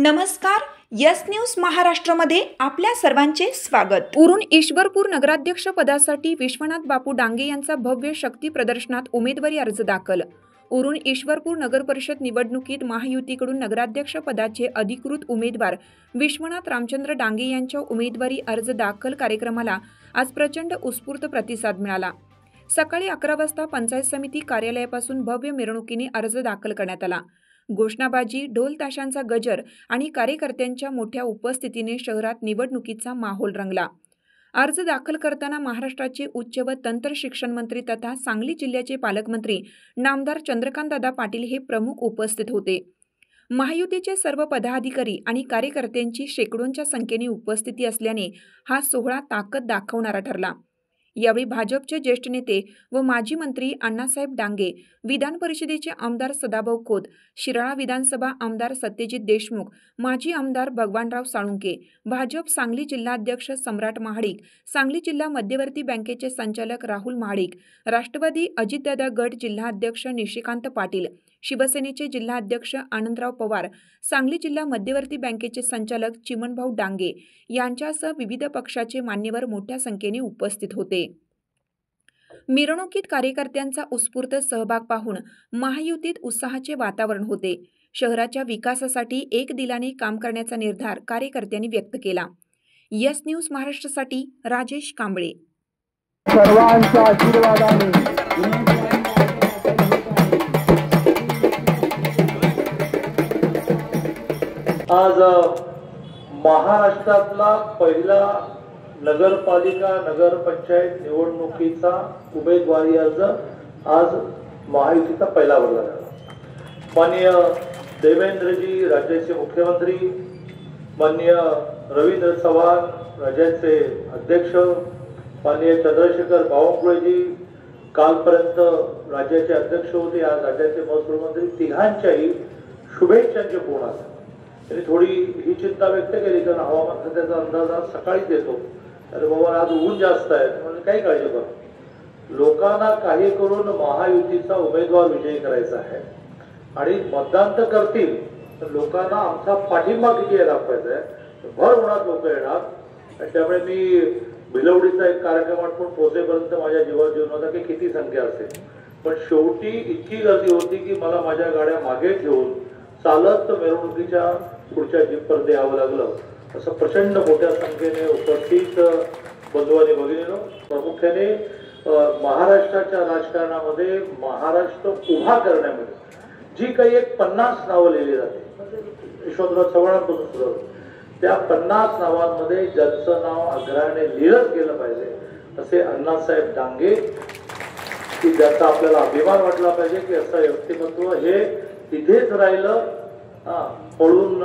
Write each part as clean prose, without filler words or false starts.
नमस्कार. Yes news महाराष्ट्रमध्ये आपल्या सर्वांचे स्वागत. उरून ईश्वरपूर नगराध्यक्ष पदासाठी विश्वनाथ बापू डांगे यांचा भव्य शक्ती प्रदर्शनात उमेदवारी अर्ज दाखल. उरून ईश्वरपूर नगर परिषद निवडणुकीत महायुतीकडून नगराध्यक्ष पदाचे अधिकृत उमेदवार विश्वनाथ रामचंद्र डांगे यांच्या उमेदवारी अर्ज दाखल कार्यक्रमाला आज प्रचंड उत्स्फूर्त प्रतिसाद मिळाला. सकाळी 11 वाजता पंचायत समिती कार्यालयापासून भव्य मिरवणुकीने अर्ज दाखल करण्यात आला. घोषणाबाजी, ढोल ताशांचा गजर आणि कार्यकर्त्यांच्या मोठ्या उपस्थितीने शहरात निवडणुकीचा माहोल रंगला. अर्ज दाखल करताना महाराष्ट्राचे उच्च व तंत्र शिक्षण मंत्री तथा सांगली जिल्ह्याचे पालकमंत्री नामदार चंद्रकांतदादा पाटील हे प्रमुख उपस्थित होते. महायुतीचे सर्व पदाधिकारी आणि कार्यकर्त्यांची शेकडोंच्या संख्येने उपस्थिती असल्याने हा सोहळा ताकद दाखवणारा ठरला. यावेळी भाजपचे ज्येष्ठ नेते व माजी मंत्री अण्णासाहेब डांगे, विधान परिषदेचे आमदार सदाभाऊ खोत, शिराळा विधानसभा आमदार सत्यजित देशमुख, माजी आमदार भगवानराव साळुंके, भाजप सांगली जिल्हाध्यक्ष सम्राट महाडिक, सांगली जिल्हा मध्यवर्ती बँकेचे संचालक राहुल महाडिक, राष्ट्रवादी अजितदादा गट जिल्हाध्यक्ष निशिकांत पाटील, शिवसेनेचे जिल्हाध्यक्ष आनंदराव पवार, सांगली जिल्हा मध्यवर्ती बँकेचे संचालक चिमणभाऊ डांगे यांच्यासह विविध पक्षाचे मान्यवर मोठ्या संख्येने उपस्थित होते. मिरवणुकीत कार्यकर्त्यांचा उत्स्फूर्त सहभाग पाहून महायुतीत उत्साहाचे वातावरण होते. शहराच्या विकासासाठी एक दिलाने काम करण्याचा निर्धार कार्यकर्त्यांनी व्यक्त केला. यस न्यूज महाराष्ट्रासाठी राजेश कांबळे. सर्वांच्या आशीर्वादाने आज महाराष्ट्रातला पहिला नगरपालिका नगरपंचायत निवडणुकीचा उमेदवारी अर्ज आज महायुतीचा पहिला भरला झाला. माननीय देवेंद्रजी राज्याचे मुख्यमंत्री, माननीय रवींद्र चव्हाण राज्याचे अध्यक्ष, माननीय चंद्रशेखर बावनकुळेजी कालपर्यंत राज्याचे अध्यक्ष होते, आज राज्याचे महसूल मंत्री, तिघांच्याही शुभेच्छांचे फोन आले. त्यांनी थोडी ही चिंता व्यक्त केली कारण हवामान खात्याचा अंदाज आज सकाळीच येतो, अरे बाबा आज ऊन जास्त आहे, म्हणजे काही काळजी करा, लोकांना काही करून महायुतीचा उमेदवार विजयी करायचा आहे आणि मतदान तर करतील, तर लोकांना आमचा पाठिंबा किती आहे दाखवायचा आहे. भर उन्हात लोक येणार, त्यामुळे मी भिलवडीचा एक कार्यक्रम आटपून पोहोचेपर्यंत माझ्या जीवावर जीवन होता की किती संख्या असेल, पण शेवटी इतकी गर्दी होती की मला माझ्या गाड्या मागे ठेवून चालत मिरवणुकीच्या पुढच्या जीपपर्यंत यावं लागलं. असं प्रचंड मोठ्या संख्येने उपस्थित बंधू आणि भगिनींनो, प्रामुख्याने महाराष्ट्राच्या राजकारणामध्ये महाराष्ट्र उभा करण्यामध्ये जी काही एक 50 नावं लिहिली जाते यशवंतराव चव्हाणांपासून सुरू, त्या 50 नावांमध्ये ज्यांचं नाव अग्रहाने लिहिलंच गेलं पाहिजे असे अण्णासाहेब डांगे, की ज्याचा आपल्याला अभिमान वाटला पाहिजे की असं व्यक्तिमत्व हे इथेच राहिलं, पळून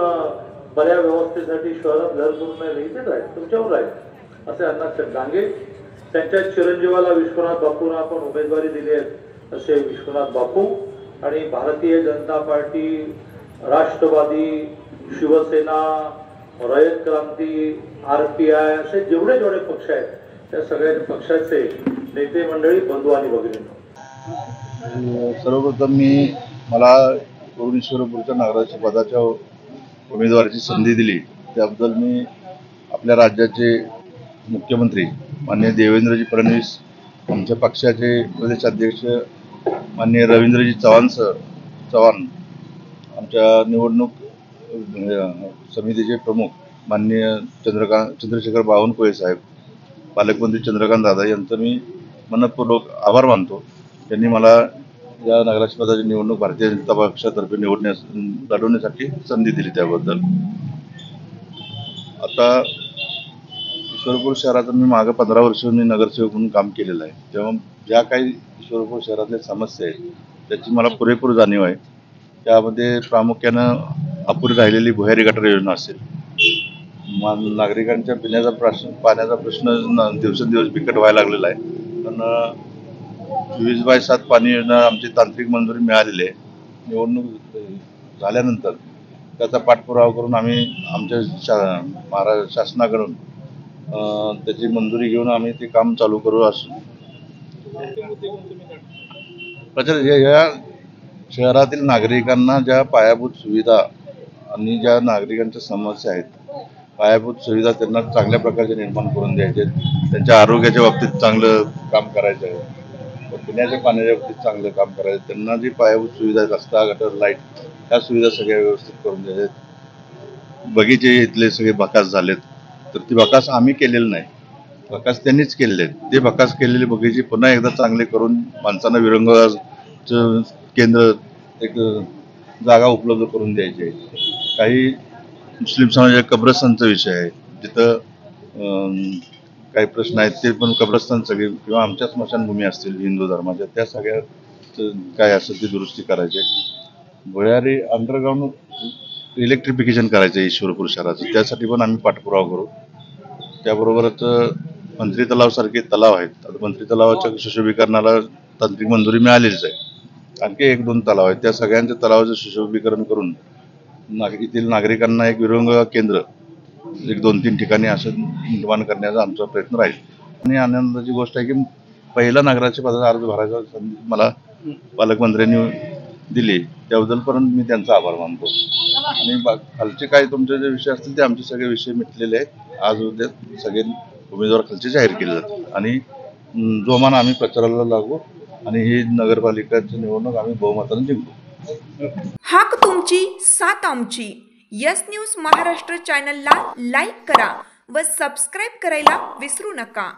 बऱ्या व्यवस्थेसाठी शहरात घर करून नाही, इथेच राहील, तुमच्यावर राहील असे अण्णासाहेब डांगे. त्यांच्या चिरंजीवाला विश्वनाथ बापूंना आपण उमेदवारी दिली आहे असे विश्वनाथ बापू, आणि भारतीय जनता पार्टी, राष्ट्रवादी, शिवसेना, रयत क्रांती, RPI असे जेवढे पक्ष आहेत त्या सगळ्या पक्षाचे नेते मंडळी, बंधू आणि भगिनींनो, सर्वप्रथम मला उरून ईश्वरपूरच्या नगराध्यक्ष पदाच्या उमेदवारीची संधी दिली त्याबद्दल मी आपल्या राज्याचे मुख्यमंत्री माननीय देवेंद्रजी फडणवीस, आमच्या पक्षाचे प्रदेश अध्यक्ष माननीय रवींद्रजी चव्हाण, आमच्या निवडणूक समितीचे प्रमुख माननीय चंद्रशेखर बावनकुळे साहेब, पालकमंत्री चंद्रकांत दादा यांचं मी मनपूर्वक आभार मानतो. त्यांनी मला या नगराध्यक्ष पदाची निवडणूक भारतीय जनता पक्षातर्फे लढवण्यासाठी संधी दिली त्याबद्दल. आता ईश्वरपूर शहरात मी मागे 15 वर्ष नगरसेवक म्हणून काम केलेलं आहे, तेव्हा ज्या काही ईश्वरपूर शहरातल्या समस्या आहेत त्याची मला पुरेपूर जाणीव आहे. त्यामध्ये प्रामुख्यानं अपुरी राहिलेली भुयारी गटार योजना असेल, नागरिकांच्या पाण्याचा प्रश्न दिवसेंदिवस बिकट व्हायला लागलेला आहे. पण 24/7 पाणी योजना आमची तांत्रिक मंजुरी मिळालेली आहे. निवडणूक झाल्यानंतर त्याचा पाठपुरावा करून आम्ही आमच्या महाराष्ट्र शासनाकडून त्याची मंजुरी घेऊन आम्ही ते काम चालू करू असू. या शहरातील नागरिकांना ज्या पायाभूत सुविधा आणि ज्या नागरिकांच्या समस्या आहेत, पायाभूत सुविधा त्यांना चांगल्या प्रकारचे निर्माण करून द्यायचे, त्यांच्या आरोग्याच्या बाबतीत चांगलं काम करायचं आहे, पिण्याच्या पाण्याच्या बाबतीत चांगलं काम करायचं, त्यांना जी पायाभूत सुविधा आहेत, रस्ता, गटर, लाईट, ह्या सुविधा सगळ्या व्यवस्थित करून द्यायच्या. बगीचे इथले सगळे बकास झालेत, तर ती बकास आम्ही केलेलं नाही, बकास त्यांनीच केलेले आहेत. ते बकास केलेले बगीचे पुन्हा एकदा चांगले करून माणसांना विरंगुळाचं केंद्र, एक जागा उपलब्ध करून द्यायची आहे. काही मुस्लिम समाजाच्या कब्रस्तानचा विषय आहे, जिथं काही प्रश्न आहेत, ते पण कब्रस्तान सगळे किंवा आमच्या स्मशानभूमी असतील हिंदू धर्माच्या, त्या सगळ्या काय असेल ती दुरुस्ती करायची. भुयारी अंडरग्राऊंड इलेक्ट्रिफिकेशन करायचं आहे ईश्वरपूर शहराचं, त्यासाठी पण आम्ही पाठपुरावा करू. त्याबरोबरच मंत्री तलावसारखे तलाव आहेत, आता मंत्री तलावाच्या सुशोभीकरणाला तांत्रिक मंजुरी मिळालेलीच आहे. आणखी 1-2 तलाव आहेत, त्या सगळ्यांच्या तलावाचं सुशोभीकरण करून येथील नागरिकांना एक विरंगुळा केंद्र 1-2-3 ठिकाणी असं निर्माण करण्याचा आमचा प्रयत्न राहील. आणि आनंदाची गोष्ट आहे की पहिला नगराच्या पदाचा अर्ज भरायचा संधी मला पालकमंत्र्यांनी दिली, त्याबद्दल पण मी त्यांचा आभार मानतो. आणि खालचे काय तुमचे जे विषय असतील ते आमचे सगळे विषय मिटलेले आहेत. आज उद्या सगळे उमेदवार खालचे जाहीर केले जातात आणि जोमानं आम्ही प्रचाराला लागू आणि ही नगरपालिकाची निवडणूक आम्ही बहुमताने जिंकू. हाक तुमची साथ आमची. यस न्यूज महाराष्ट्र चॅनलला लाईक करा व सबस्क्राईब करायला विसरू नका.